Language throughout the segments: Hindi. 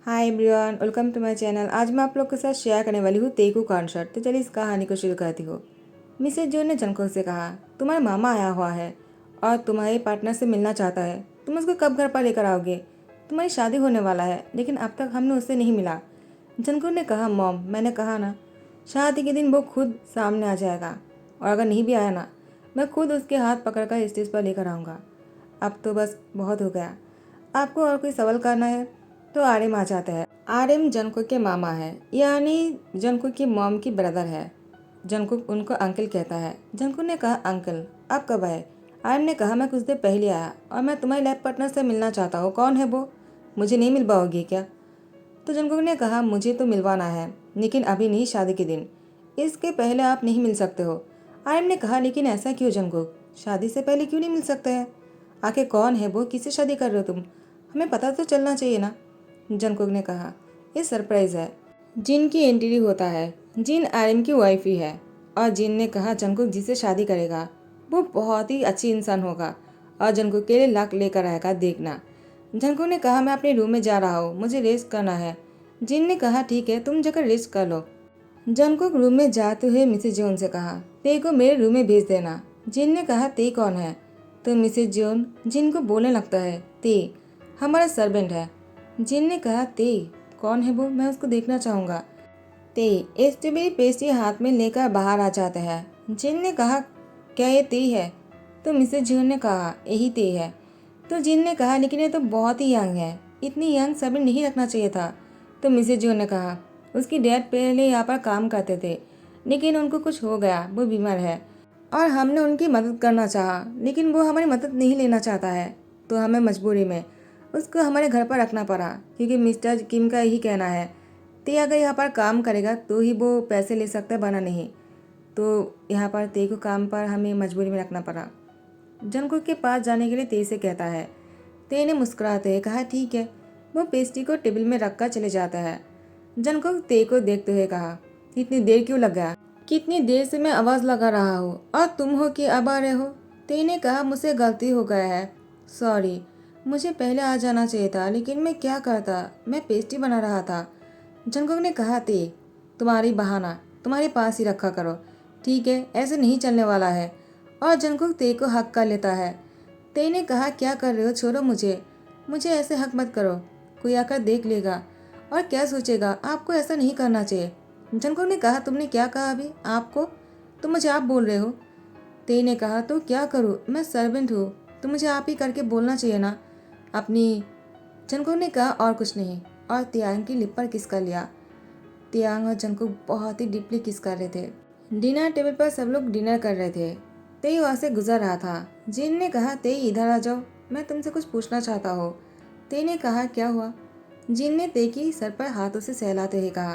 Hi everyone, welcome to my channel. आज मैं आप लोग के साथ शेयर करने वाली हूँ तेगू कॉन्सर्ट। तो चलिए इस कहानी को शुरू करती हूँ। मिसेज जो ने जंगकोक से कहा, तुम्हारा मामा आया हुआ है और तुम्हारे पार्टनर से मिलना चाहता है। तुम उसको कब घर पर लेकर आओगे? तुम्हारी शादी होने वाला है, लेकिन अब तक हमने उससे नहीं मिला। जंगकोक ने कहा, मॉम मैंने कहा ना, शादी के दिन वो खुद सामने आ जाएगा, और अगर नहीं भी आया ना, मैं खुद उसके हाथ पकड़कर स्टेज पर लेकर आऊँगा। अब तो बस बहुत हो गया। आपको और कोई सवाल करना है तो आर्यम आ जाता है। आर्यम जंगकुक के मामा है, यानी जंगकुक की मॉम की ब्रदर है। जंगकुक उनको अंकल कहता है। जंगकुक ने कहा, अंकल आप कब आए? आर्यम ने कहा, मैं कुछ देर पहले आया और मैं तुम्हारी लैब पार्टनर से मिलना चाहता हूँ। कौन है वो? मुझे नहीं मिल पाओगी क्या? तो जंगकुक ने कहा, मुझे तो मिलवाना है, लेकिन अभी नहीं, शादी के दिन। इसके पहले आप नहीं मिल सकते हो। आर्यम ने कहा, लेकिन ऐसा क्यों जंगकुक? शादी से पहले क्यों नहीं मिल सकते हैं? आखिर कौन है वो? किससे शादी कर रहे हो तुम? हमें पता तो चलना चाहिए ना। जंगकुक ने कहा, ये सरप्राइज है। जिन की एंट्री होता है। जिन आर्यन की वाइफ ही है। और जिन ने कहा, जंगकुक जिससे शादी करेगा वो बहुत ही अच्छी इंसान होगा और जंगकुक के लिए लक लेकर आएगा, देखना। जंगकुक ने कहा, मैं अपने रूम में जा रहा हूँ, मुझे रेस्ट करना है। जिन ने कहा, ठीक है, तुम जाकर रेस्ट कर लो। जंगकुक रूम में जाते हुए मिसेज जोन से कहा, ते को मेरे रूम में भेज देना। जिन ने कहा, ते कौन है? तो मिसेज जोन जिन को बोलने लगता है, ते हमारा सर्वेंट है। जिन ने कहा, ते कौन है वो? मैं उसको देखना चाहूँगा। ते स्ट्रॉबेरी पेस्ट्री हाथ में लेकर बाहर आ जाता है। जिन ने कहा, क्या ये ते है? तो मिसेज जोन ने कहा, यही ते है। तो जिन ने कहा, लेकिन ये तो बहुत ही यंग है, इतनी यंग सर्वेंट नहीं रखना चाहिए था। तो मिसेज जोन ने कहा, उसकी डैड पहले यहाँ पर काम करते थे, लेकिन उनको कुछ हो गया, वो बीमार है और हमने उनकी मदद करना चाहा, लेकिन वो हमारी मदद नहीं लेना चाहता है, तो हमें मजबूरी में उसको हमारे घर पर रखना पड़ा, क्योंकि मिस्टर किम का यही कहना है, ते अगर यहाँ पर काम करेगा तो ही वो पैसे ले सकता है, वरना नहीं। तो यहाँ पर ते को काम पर हमें मजबूरी में रखना पड़ा। जंगकुक के पास जाने के लिए ते से कहता है। ते ने मुस्कुराते हुए कहा, ठीक है। वो पेस्ट्री को टेबल में रखकर चले जाता है। जंगकुक ते को देखते हुए कहा, इतनी देर क्यों लगा? कितनी देर से मैं आवाज़ लगा रहा हूँ और तुम हो कि अब आ रहे हो? ते ने कहा, मुझसे गलती हो गया है, सॉरी। मुझे पहले आ जाना चाहिए था, लेकिन मैं क्या करता, मैं पेस्ट्री बना रहा था। जंगकुक ने कहा, ते तुम्हारी बहाना तुम्हारे पास ही रखा करो, ठीक है? ऐसे नहीं चलने वाला है। और जंगकुक ते को हक कर लेता है। ते ने कहा, क्या कर रहे हो? छोड़ो मुझे, मुझे ऐसे हक मत करो, कोई आकर देख लेगा और क्या सोचेगा? आपको ऐसा नहीं करना चाहिए। जंगकुक ने कहा, तुमने क्या कहा अभी? आपको? तुम मुझे आप बोल रहे हो? ते ने कहा, तो क्या करूँ, मैं सर्वेंट हूँ, तो मुझे आप ही करके बोलना चाहिए ना अपनी। जंगकुक ने कहा, और कुछ नहीं, और तियांग की लिप पर किस कर लिया। तियांग और जंगकुक बहुत ही डीपली किस कर रहे थे। डिनर टेबल पर सब लोग डिनर कर रहे थे। ते वहाँ से गुजर रहा था। जिन ने कहा, ते इधर आ जाओ, मैं तुमसे कुछ पूछना चाहता हूँ। ते ने कहा, क्या हुआ? जिन ने ते की सर पर हाथों से सहलाते हुए कहा,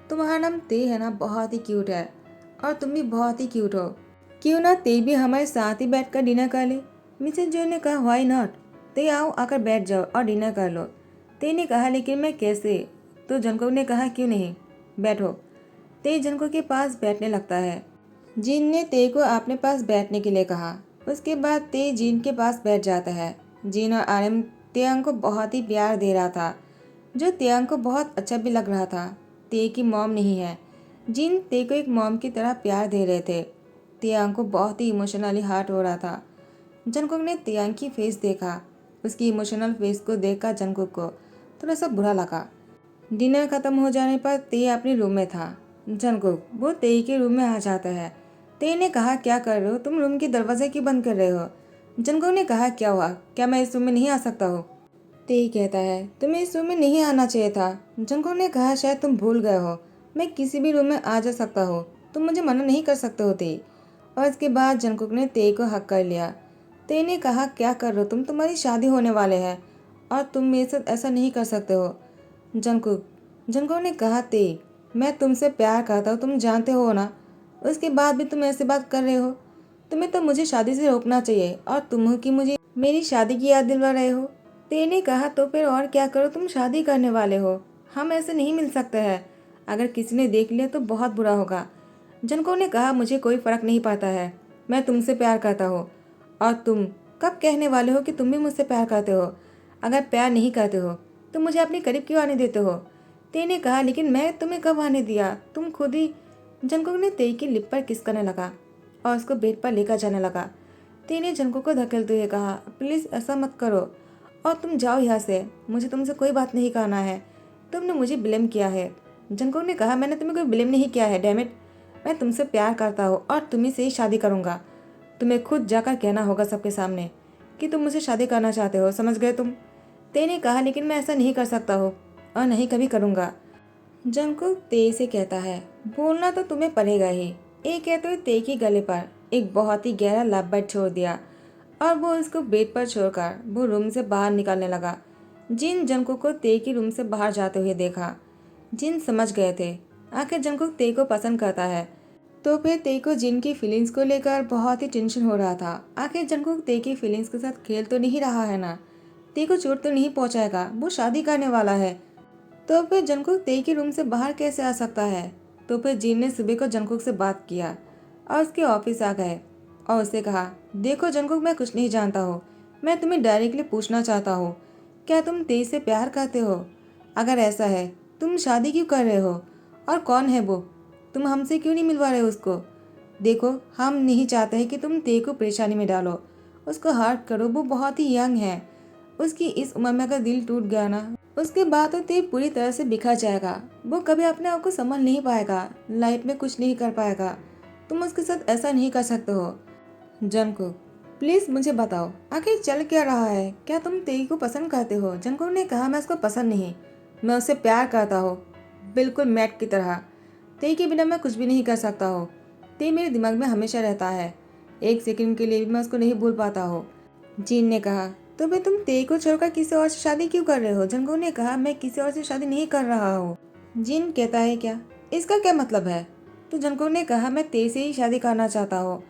तुम्हारा नाम ते है ना, बहुत ही क्यूट है और तुम भी बहुत ही क्यूट हो। क्यों ना ते भी हमारे साथ ही बैठकर डिनर कर ले? मिसेज जो ने कहा, व्हाई नॉट? ते आओ, आकर बैठ जाओ और डिनर कर लो। ते ने कहा, लेकिन मैं कैसे? तो जंगकुक ने कहा, क्यों नहीं, बैठो। ते जंगकुक के पास बैठने लगता है। जिन ने ते को अपने पास बैठने के लिए कहा। उसके बाद ते जिन के पास बैठ जाता है। जिन और आर्यन तियांग को बहुत ही प्यार दे रहा था, जो तियांग को बहुत अच्छा भी लग रहा था। ते की मॉम नहीं है। जिन ते को एक मॉम की तरह प्यार दे रहे थे। तियांग को बहुत ही इमोशनली हर्ट हो रहा था। जंगकुक ने तियांग की फेस देखा। उसकी इमोशनल फेस को देखकर जंगकुक को थोड़ा सा बुरा लगा। डिनर खत्म हो जाने पर ते अपने रूम में था। जंगकुक वो ते के रूम में आ जाता है। ते ने कहा, क्या कर रहे हो तुम? रूम की दरवाजे क्यों बंद कर रहे हो? जंगकुक ने कहा, क्या हुआ, क्या मैं इस रूम में नहीं आ सकता हूँ? ते कहता है, तुम्हें इस रूम में नहीं आना चाहिए था। जंगकुक ने कहा, शायद तुम भूल गए हो, मैं किसी भी रूम में आ जा सकता हूँ, तुम मुझे मना नहीं कर सकते हो। ते और इसके बाद जंगकुक ने ते को हक कर लिया। ते ने कहा, क्या कर रहे हो तुम? तुम्हारी शादी होने वाले है और तुम मेरे साथ ऐसा नहीं कर सकते हो। जंगकुक जंगकुक ने कहा, ते मैं तुमसे प्यार करता हूँ, तुम जानते हो ना, उसके बाद भी तुम ऐसे बात कर रहे हो। तुम्हें तो मुझे शादी से रोकना चाहिए और तुम हो कि मुझे मेरी शादी की याद दिलवा रहे हो। ते ने कहा, तो फिर और क्या करो, तुम शादी करने वाले हो, हम ऐसे नहीं मिल सकते हैं, अगर किसी ने देख लिया तो बहुत बुरा होगा। जंगकुक ने कहा, मुझे कोई फर्क नहीं पड़ता है, मैं तुमसे प्यार करता हूँ और तुम कब कहने वाले हो कि तुम भी मुझसे प्यार करते हो? अगर प्यार नहीं करते हो तुम मुझे अपने करीब क्यों आने देते हो? ते ने कहा, लेकिन मैं तुम्हें कब आने दिया? तुम खुद ही। जंगकुक ने ते की लिप पर किस करने लगा और उसको बेड पर लेकर जाने लगा। ते ने जंगकुक को धकेलते हुए कहा, प्लीज़ ऐसा मत करो और तुम जाओ यहाँ से, मुझे तुमसे कोई बात नहीं कहना है। तुमने मुझे ब्लेम किया है। जंगकुक ने कहा, मैंने तुम्हें कोई ब्लेम नहीं किया है, डैम इट। मैं तुमसे प्यार करता हूँ और तुम्ही से ही शादी करूँगा। तुम्हें खुद जाकर कहना होगा सबके सामने कि तुम मुझे शादी करना चाहते हो, समझ गए तुम? ते ने कहा, लेकिन मैं ऐसा नहीं कर सकता हूँ और नहीं कभी करूँगा। जंगकुक ते से कहता है, बोलना तो तुम्हें पड़ेगा ही। एक कहते हुए ते के गले पर एक बहुत ही गहरा लव बाइट छोड़ दिया और वो उसको बेड पर छोड़कर वो रूम से बाहर निकलने लगा। जिन जंगकुक को ते की रूम से बाहर जाते हुए देखा, जिन समझ गए थे आखिर जंगकुक ते को पसंद करता है। तो फिर ते को जिन की फीलिंग्स को लेकर बहुत ही टेंशन हो रहा था। आखिर जंगकुक ते की फीलिंग्स के साथ खेल तो नहीं रहा है ना? ते को चोट तो नहीं पहुंचाएगा? वो शादी करने वाला है। तो फिर जंगकुक ते के रूम से बाहर कैसे आ सकता है? तो फिर जिन ने सुबह को जंगकुक से बात किया और उसके ऑफिस आ गए और उससे कहा, देखो जंगकुक, मैं कुछ नहीं जानता हूँ। मैं तुम्हें डायरेक्टली पूछना चाहता हूँ, क्या तुम ते से प्यार करते हो? अगर ऐसा है, तुम शादी क्यों कर रहे हो? और कौन है वो? तुम हमसे क्यों नहीं मिलवा रहे हो उसको? देखो, हम नहीं चाहते हैं कि तुम ते को परेशानी में डालो, उसको हर्ट करो। वो बहुत ही यंग है। उसकी इस उम्र में अगर दिल टूट गया ना, उसके बाद तो ते पूरी तरह से बिखर जाएगा। वो कभी अपने आप को संभाल नहीं पाएगा, लाइफ में कुछ नहीं कर पाएगा। तुम उसके साथ ऐसा नहीं कर सकते हो। जंगकुक, प्लीज मुझे बताओ, आखिर चल क्या रहा है? क्या तुम तेई को पसंद करते हो? जंगकुक ने कहा, मैं उसको पसंद नहीं, मैं उससे प्यार करता हूँ, बिल्कुल मैट की तरह। तेई के बिना मैं कुछ भी नहीं कर सकता हूँ। तेई मेरे दिमाग में हमेशा रहता है, एक सेकंड के लिए भी मैं उसको नहीं भूल पाता हूँ। जीन ने कहा, तो फिर तुम तेई को छोड़कर किसी और से शादी क्यों कर रहे हो? जंगकुक ने कहा, मैं किसी और से शादी नहीं कर रहा हूँ। जीन कहता है, क्या इसका क्या मतलब है? तो जंगकुक ने कहा, मैं तेई से ही शादी करना चाहता हूँ।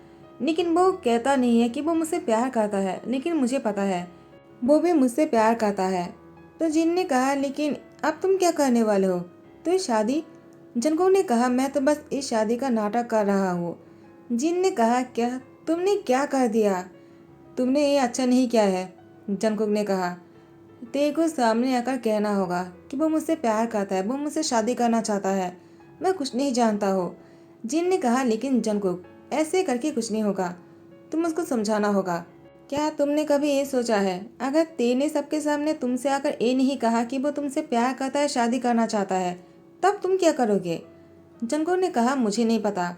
लेकिन वो कहता नहीं है कि वो मुझसे प्यार करता है, लेकिन मुझे पता है वो भी मुझसे प्यार करता है। तो जिन ने कहा, लेकिन अब तुम क्या करने वाले हो? तो ये शादी? जंगकुक ने कहा, मैं तो बस इस शादी का नाटक कर रहा हूँ। जिन ने कहा, क्या तुमने क्या कर दिया? तुमने ये अच्छा नहीं किया है। जंगकुक ने कहा, तेरे को सामने आकर कहना होगा कि वो मुझसे प्यार करता है, वो मुझसे शादी करना चाहता है। मैं कुछ नहीं जानता हूँ। जिन ने कहा, लेकिन जंगकुक, ऐसे करके कुछ नहीं होगा, तुम उसको समझाना होगा। क्या तुमने कभी ये सोचा है, अगर ते ने सबके सामने तुमसे आकर ये नहीं कहा कि वो तुमसे प्यार करता है, शादी करना चाहता है, तब तुम क्या करोगे? जंगकुक ने कहा, मुझे नहीं पता।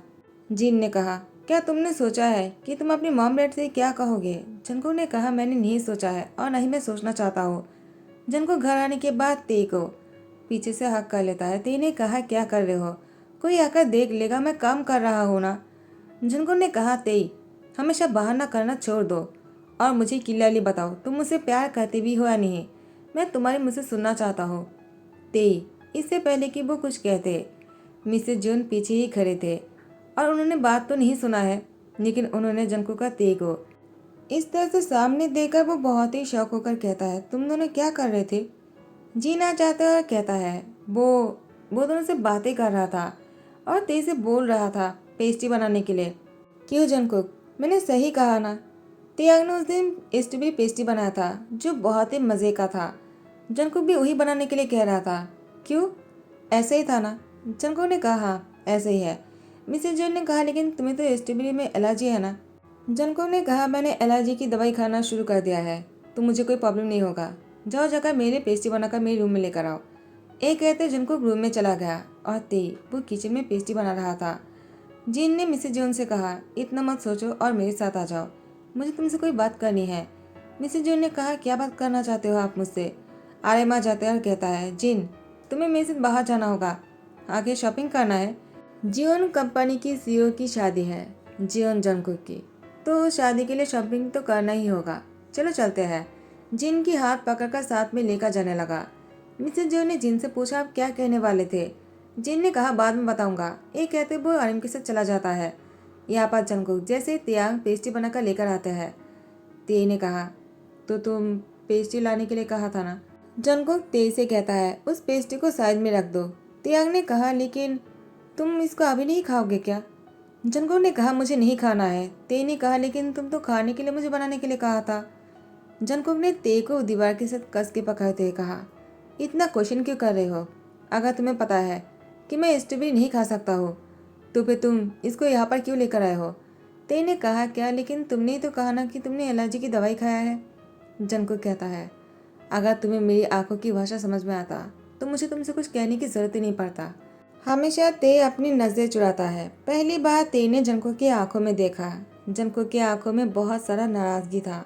जिन ने कहा, क्या तुमने सोचा है कि तुम अपनी मॉम डैड से क्या कहोगे? जंगकुक ने कहा, मैंने नहीं सोचा है और न ही मैं सोचना चाहता हूँ। जंगकुक घर आने के बाद ते को पीछे से हक कर लेता है। ते ने कहा, क्या कर रहे हो? कोई आकर देख लेगा, मैं काम कर रहा हूँ ना। जंगकुक ने कहा, तेई, हमेशा बहाना करना छोड़ दो और मुझे क्लियरली बताओ, तुम मुझसे प्यार करते भी हो या नहीं? मैं तुम्हारे मुझसे सुनना चाहता हूँ। तेई, इससे पहले कि वो कुछ कहते, मिसेज जून पीछे ही खड़े थे और उन्होंने बात तो नहीं सुना है, लेकिन उन्होंने जंगकुक का ते को इस तरह से सामने देखकर वो बहुत ही शौक होकर कहता है, तुम दोनों क्या कर रहे थे? जीना चाहता है और कहता है, वो दोनों से बातें कर रहा था और तेज से बोल रहा था पेस्ट्री बनाने के लिए। क्यों जंगकुक, मैंने सही कहा ना? तियांग ने उस दिन स्ट्रॉबेरी पेस्ट्री बनाया था जो बहुत ही मज़े का था। जंगकुक भी वही बनाने के लिए कह रहा था। क्यों, ऐसे ही था ना? जंगकुक ने कहा, हाँ ऐसे ही है। मिसेज जॉन ने कहा, लेकिन तुम्हें तो स्ट्रॉबेरी में एलर्जी है ना? जंगकुक ने कहा, मैंने एलर्जी की दवाई खाना शुरू कर दिया है, तो मुझे कोई प्रॉब्लम नहीं होगा। जाओ जाकर मेरे पेस्ट्री बनाकर मेरे रूम में लेकर आओ। एक कहते जंगकुक रूम में चला गया और ते वो किचन में पेस्ट्री बना रहा था। जिन ने मिसेज जॉन से कहा, इतना मत सोचो और मेरे साथ आ जाओ, मुझे तुमसे कोई बात करनी है। मिसेज जॉन ने कहा, क्या बात करना चाहते हो आप मुझसे? आर्य माँ जाते और कहता है, जिन, तुम्हें मेरे साथ बाहर जाना होगा, आगे शॉपिंग करना है। जियोन कंपनी की सीईओ की शादी है, जियोन जंगकुक की, तो शादी के लिए शॉपिंग तो करना ही होगा। चलो चलते हैं। जिन की हाथ पकड़कर साथ में लेकर जाने लगा। मिसेज जो ने जिन से पूछा, आप क्या कहने वाले थे? जिन ने कहा, बाद में बताऊंगा। एक कहते वो आर्यन के साथ चला जाता है। यहाँ पर जंगकुक जैसे तियांग पेस्ट्री बनाकर लेकर आते हैं। ते ने कहा, तो तुम पेस्ट्री लाने के लिए कहा था ना? जंगकुक ते से कहता है, उस पेस्ट्री को साइड में रख दो। तियांग ने कहा, लेकिन तुम इसको अभी नहीं खाओगे क्या? जंगकुक ने कहा, मुझे नहीं खाना है। ते ने कहा, लेकिन तुम तो खाने के लिए मुझे बनाने के लिए कहा था। जंगकुक ने ते को दीवार के साथ कस के पकड़ते हुए कहा, इतना क्वेश्चन क्यों कर रहे हो? अगर तुम्हें पता है कि मैं स्ट्रॉबेरी नहीं खा सकता हूँ तो फिर तुम इसको यहाँ पर क्यों लेकर आए हो? ते ने कहा, क्या, लेकिन तुमने तो कहा ना कि तुमने एलर्जी की दवाई खाया है। जंगकुक कहता है, अगर तुम्हें मेरी आंखों की भाषा समझ में आता तो मुझे तुमसे कुछ कहने की जरूरत ही नहीं पड़ता। हमेशा ते अपनी नजरें चुराता है। पहली बार ते ने जंगकुक की आंखों में देखा। जंगकुक की आंखों में बहुत सारा नाराजगी था।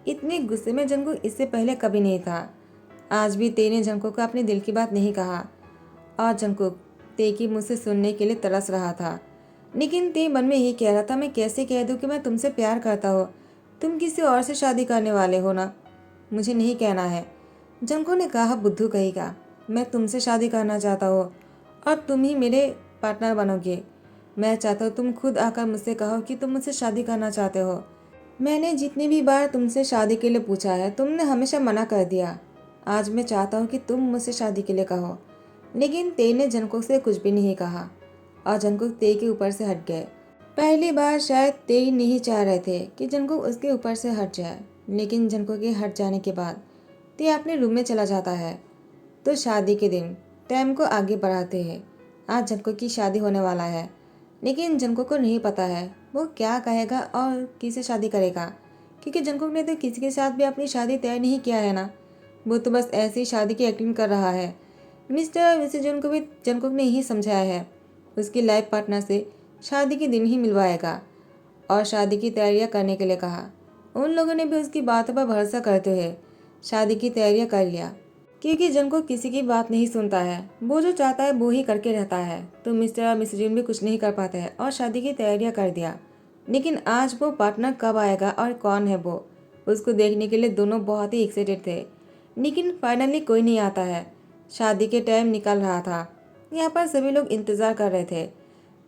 इतने गुस्से में जंगकुक इससे पहले कभी नहीं था। आज भी ते ने जंगकुक को अपने दिल की बात नहीं कहा और जंगकुक ते की मुझसे सुनने के लिए तरस रहा था। लेकिन ते मन में यही कह रहा था, मैं कैसे कह दूं कि मैं तुमसे प्यार करता हूँ? तुम किसी और से शादी करने वाले हो ना? मुझे नहीं कहना है। जंगकुक ने कहा, बुद्धू कहेगा, मैं तुमसे शादी करना चाहता हूँ और तुम ही मेरे पार्टनर बनोगे। मैं चाहता हूँ तुम खुद आकर मुझसे कहो कि तुम मुझसे शादी करना चाहते हो। मैंने जितनी भी बार तुमसे शादी के लिए पूछा है तुमने हमेशा मना कर दिया। आज मैं चाहता हूँ कि तुम मुझसे शादी के लिए कहो। लेकिन ते ने जंगकुक से कुछ भी नहीं कहा और जंगकुक ते के ऊपर से हट गए। पहली बार शायद ते नहीं चाह रहे थे कि जंगकुक उसके ऊपर से हट जाए, लेकिन जंगकुक के हट जाने के बाद ते अपने रूम में चला जाता है। तो शादी के दिन टाइम को आगे बढ़ाते हैं। आज जंगकुक की शादी होने वाला है, लेकिन जंगकुक को नहीं पता है वो क्या कहेगा और किसे शादी करेगा, क्योंकि जंगकुक ने तो किसी के साथ भी अपनी शादी तय नहीं किया है ना। वो तो बस ऐसी शादी की एक्टिंग कर रहा है। मिस्टर और मिसेज जॉन को भी जंगकुक ने ही समझाया है, उसकी लाइफ पार्टनर से शादी के दिन ही मिलवाएगा और शादी की तैयारियां करने के लिए कहा। उन लोगों ने भी उसकी बातों पर भरोसा करते हुए शादी की तैयारियां कर लिया, क्योंकि जंगकुक किसी की बात नहीं सुनता है। वो जो चाहता है वो ही करके रहता है। तो मिस्टर और मिसेज जॉन भी कुछ नहीं कर पाते हैं और शादी की तैयारियां कर दिया। लेकिन आज वो पार्टनर कब आएगा और कौन है वो, उसको देखने के लिए दोनों बहुत ही एक्साइटेड थे। लेकिन फाइनली कोई नहीं आता है। शादी के टाइम निकल रहा था। यहाँ पर सभी लोग इंतजार कर रहे थे।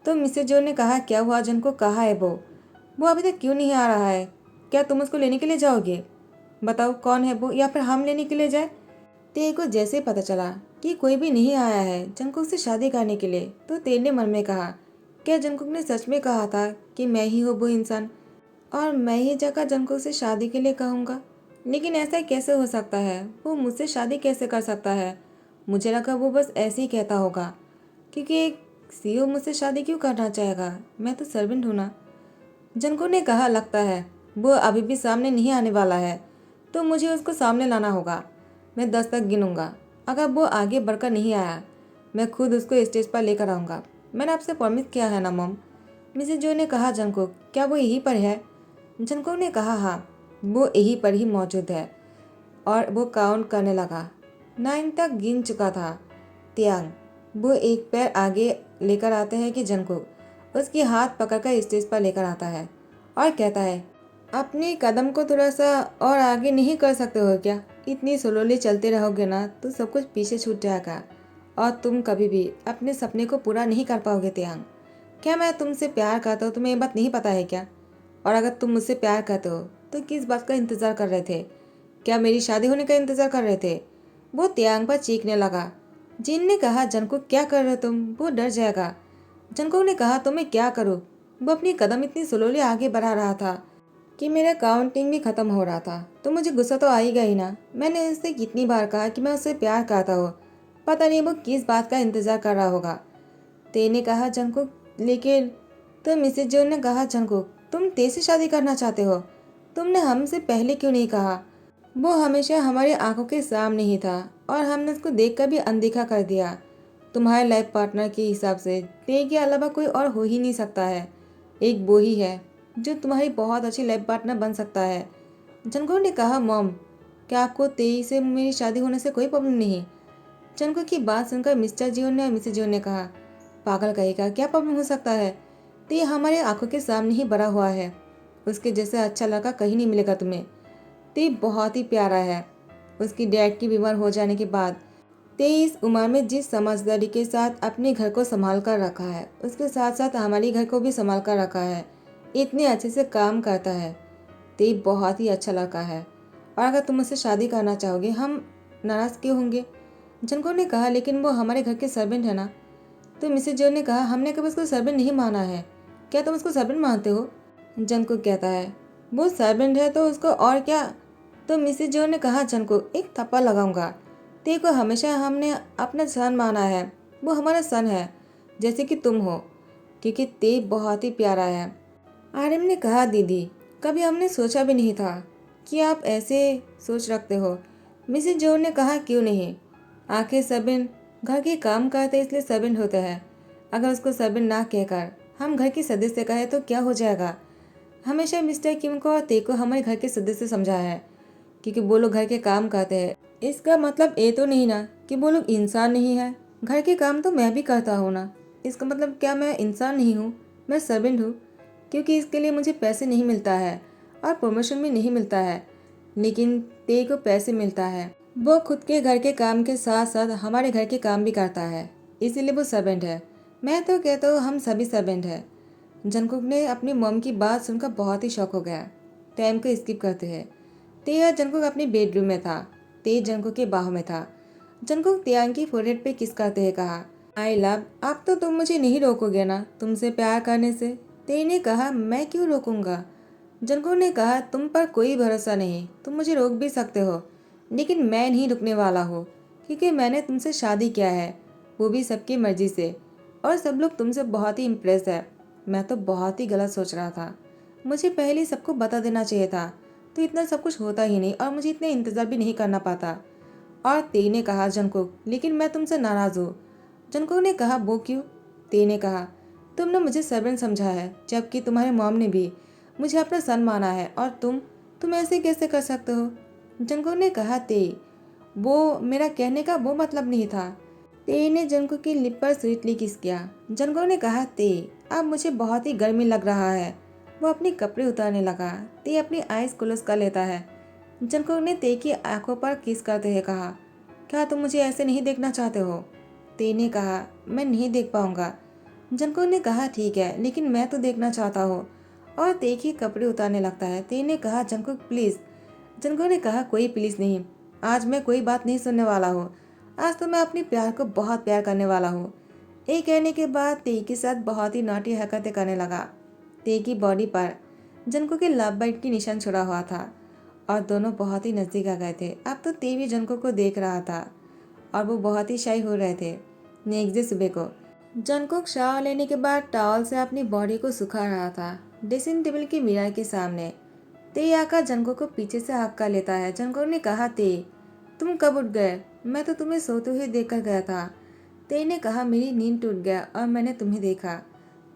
तो मिसेज जो ने कहा, क्या हुआ जंगकुक, कहाँ है वो अभी तक क्यों नहीं आ रहा है? क्या तुम उसको लेने के लिए जाओगे? बताओ कौन है वो, या फिर हम लेने के लिए जाए? ते को जैसे पता चला कि कोई भी नहीं आया है जंगकुक से शादी करने के लिए, तो ते ने मन में कहा, क्या जंगकुक ने सच में कहा था कि मैं ही हूँ वो इंसान और मैं ही जाकर जंगकुक से शादी के लिए कहूँगा? लेकिन ऐसा कैसे हो सकता है? वो मुझसे शादी कैसे कर सकता है? मुझे लगा वो बस ऐसे ही कहता होगा, क्योंकि एक सीईओ मुझसे शादी क्यों करना चाहेगा? मैं तो सर्वेंट हूँ ना। जंगकुक ने कहा, लगता है वो अभी भी सामने नहीं आने वाला है, तो मुझे उसको सामने लाना होगा। मैं 10 तक गिनूंगा। अगर वो आगे बढ़कर नहीं आया मैं खुद उसको स्टेज पर लेकर आऊँगा। मैंने आपसे प्रॉमिस किया है ना मॉम। मिसेज जो ने कहा, जंगकुक क्या वो यहीं पर है? जंगकुक ने कहा, हाँ वो यहीं पर ही मौजूद है। और वो काउंट करने लगा। 9 तक गिन चुका था। तियांग वो एक पैर आगे लेकर आते हैं कि जंगकुक उसकी हाथ पकड़कर स्टेज पर लेकर आता है और कहता है, अपने कदम को थोड़ा सा और आगे नहीं कर सकते हो क्या? इतनी स्लोली चलते रहोगे ना तो सब कुछ पीछे छूट जाएगा और तुम कभी भी अपने सपने को पूरा नहीं कर पाओगे। तियांग, क्या मैं तुमसे प्यार करता हूँ, तुम्हें ये बात नहीं पता है क्या? और अगर तुम मुझसे प्यार करते हो तो किस बात का इंतजार कर रहे थे? क्या मेरी शादी होने का इंतजार कर रहे थे? वो तियांग पर चीखने लगा। जिन ने कहा, जंगकुक क्या कर रहे हो तुम? वो डर जाएगा। जंगकुक ने कहा, तो मैं क्या करूँ? वो अपनी कदम इतनी स्लोली आगे बढ़ा रहा था कि मेरा काउंटिंग भी खत्म हो रहा था, तो मुझे गुस्सा तो आएगा ही ना। मैंने उससे कितनी बार कहा कि मैं उससे प्यार करता हूँ, पता नहीं वो किस बात का इंतजार कर रहा होगा। ते ने कहा, जंगकुक लेकिन। तो मिसेज जो ने कहा, जंगकुक तुम ते से शादी करना चाहते हो? तुमने हमसे पहले क्यों नहीं कहा? वो हमेशा हमारी आंखों के सामने ही था और हमने उसको देखकर भी अनदेखा कर दिया। तुम्हारे लाइफ पार्टनर के हिसाब से ते के अलावा कोई और हो ही नहीं सकता है। एक वो ही है जो तुम्हारी बहुत अच्छी लाइफ पार्टनर बन सकता है। जंगकुक ने कहा, मॉम क्या आपको ते से मेरी शादी होने से कोई प्रॉब्लम नहीं? जंगकुक की बात सुनकर मिस्टर जियो ने और मिसेज जियो ने कहा, पागल कहेगा, क्या प्रॉब्लम हो सकता है? ते हमारे आंखों के सामने ही बड़ा हुआ है। उसके जैसे अच्छा लड़का कहीं नहीं मिलेगा तुम्हें। ते बहुत ही प्यारा है। उसकी डैड की बीमार हो जाने के बाद ते इस उम्र में जिस समझदारी के साथ अपने घर को संभाल कर रखा है, उसके साथ साथ हमारे घर को भी संभाल कर रखा है। इतने अच्छे से काम करता है। ते बहुत ही अच्छा लड़का है और अगर तुम उससे शादी करना चाहोगे हम नाराज क्यों होंगे? जंको ने कहा, लेकिन वो हमारे घर के सर्वेंट है ना। तो मिसेज जो ने कहा, हमने कभी उसको सर्वेंट नहीं माना है। क्या तुम उसको सर्वेंट मानते हो? जंको कहता है, वो सर्वेंट है तो उसको और क्या। तो मिसेज जो ने कहा, जंको एक थप्पड़ लगाऊंगा। ते को हमेशा हमने अपना सन माना है, वो हमारा सन है जैसे कि तुम हो, क्योंकि ते बहुत ही प्यारा है। आर्यन ने कहा, दीदी कभी हमने सोचा भी नहीं था कि आप ऐसे सोच रखते हो। मिसेज जोन ने कहा, क्यों नहीं, आखिर सबिन घर के काम करते इसलिए सबिन होता है। अगर उसको सबिन ना कहकर हम घर के सदस्य कहे तो क्या हो जाएगा। हमेशा मिस्टर किम को और ते को हमारे घर के सदस्य समझा है, क्योंकि वो लोग घर के काम करते हैं। इसका मतलब ये तो नहीं ना कि वो लोग इंसान नहीं है। घर के काम तो मैं भी करता हूँ ना। इसका मतलब क्या मैं इंसान नहीं हूँ? मैं सर्वेंट हूँ, क्योंकि इसके लिए मुझे पैसे नहीं मिलता है और प्रमोशन भी नहीं मिलता है। लेकिन ते को पैसे मिलता है। वो खुद के घर के काम के साथ साथ हमारे घर के काम भी करता है, इसीलिए वो सर्वेंट है। मैं तो कहता हूँ हम सभी सर्वेंट हैं। जंगकुक ने अपनी मॉम की बात सुनकर बहुत ही शौक हो गया। टाइम को स्किप करते हैं। ते और जंगकुक अपने बेडरूम में था। ते जंगकुक के बाहों में था। जंगकुक तियांग की फोरहेड पे किस करते हुए कहा, आई लव, अब तो तुम मुझे नहीं रोकोगे ना तुमसे प्यार करने से। ते ने कहा, मैं क्यों रोकूंगा। जंगकुक ने कहा, तुम पर कोई भरोसा नहीं, तुम मुझे रोक भी सकते हो, लेकिन मैं नहीं रुकने वाला हूँ, क्योंकि मैंने तुमसे शादी किया है, वो भी सबकी मर्जी से, और सब लोग तुमसे बहुत ही इम्प्रेस है। मैं तो बहुत ही गलत सोच रहा था, मुझे पहले सबको बता देना चाहिए था, तो इतना सब कुछ होता ही नहीं और मुझे इतना इंतज़ार भी नहीं करना पाता। और ते ने कहा, जंगकुक लेकिन मैं तुमसे नाराज़ हूँ। जंगकुक ने कहा, वो क्यों। ते ने कहा, तुमने मुझे सर्वेंट समझा है, जबकि तुम्हारे मॉम ने भी मुझे अपना सन माना है, और तुम ऐसे कैसे कर सकते हो। जंगकुक ने कहा, ते वो मेरा कहने का वो मतलब नहीं था। ते ने जंगकुक की लिप पर स्वीटली किस किया। जंगकुक ने कहा, ते अब मुझे बहुत ही गर्मी लग रहा है। वो अपने कपड़े उतारने लगा। ते अपनी आइज क्लोज कर लेता है। जंगकुक ने ते की आंखों पर किस करते हुए कहा, क्या तुम मुझे ऐसे नहीं देखना चाहते हो। ते ने कहा, मैं नहीं देख पाऊंगा। जंगकुक ने कहा, ठीक है, लेकिन मैं तो देखना चाहता हूँ, और ते के कपड़े उतारने लगता है। ते ने कहा, जंगकुक प्लीज। जंगकुक ने कहा, कोई प्लीज नहीं, आज मैं कोई बात नहीं सुनने वाला हूँ। आज तो मैं अपनी प्यार को बहुत प्यार करने वाला हूँ। ये कहने के बाद ते के साथ बहुत ही नॉटी हरकतें करने लगा। ते की बॉडी पर जंगकुक के लव बाइट की निशान छुड़ा हुआ था, और दोनों बहुत ही नजदीक आ गए थे। अब तो ते भी जंगकुक को देख रहा था, और वो बहुत ही शाई हो रहे थे। नेक्स्ट डे सुबह को जंगकुक शावर लेने के बाद टॉवल से अपनी बॉडी को सुखा रहा था ड्रेसिंग टेबल के मिरर के सामने। ते आकर जंगकुक को पीछे से हक्का लेता है। जंगकुक ने कहा, ते तुम कब उठ गए, मैं तो तुम्हें सोते हुए देखकर गया था। ते ने कहा, मेरी नींद टूट गया और मैंने तुम्हें देखा,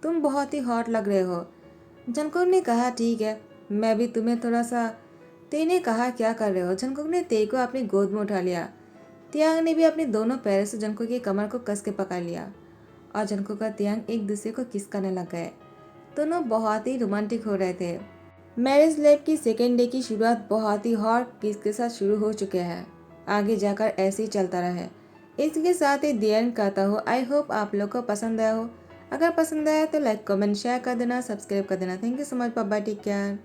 तुम बहुत ही हॉट लग रहे हो। जंगकुक ने कहा, ठीक है, मैं भी तुम्हें थोड़ा सा। ते ने कहा, क्या कर रहे हो। जंगकुक ने ते को अपनी गोद में उठा लिया। तियांग ने भी अपने दोनों पैरों से जंगकुक की कमर को कस के पकड़ लिया, और जंगकुक और तियांग एक दूसरे को किस करने लग गए। दोनों बहुत ही रोमांटिक हो रहे थे। मैरिज लाइफ की सेकेंड डे की शुरुआत बहुत ही हॉट किस के साथ शुरू हो चुके हैं। आगे जाकर ऐसे ही चलता रहे। इसके साथ ही दी एंड कहता हूँ। आई होप आप लोग को पसंद आया हो। अगर पसंद आया तो लाइक कमेंट शेयर कर देना, सब्सक्राइब कर देना। Thank you so much, bye bye, take care.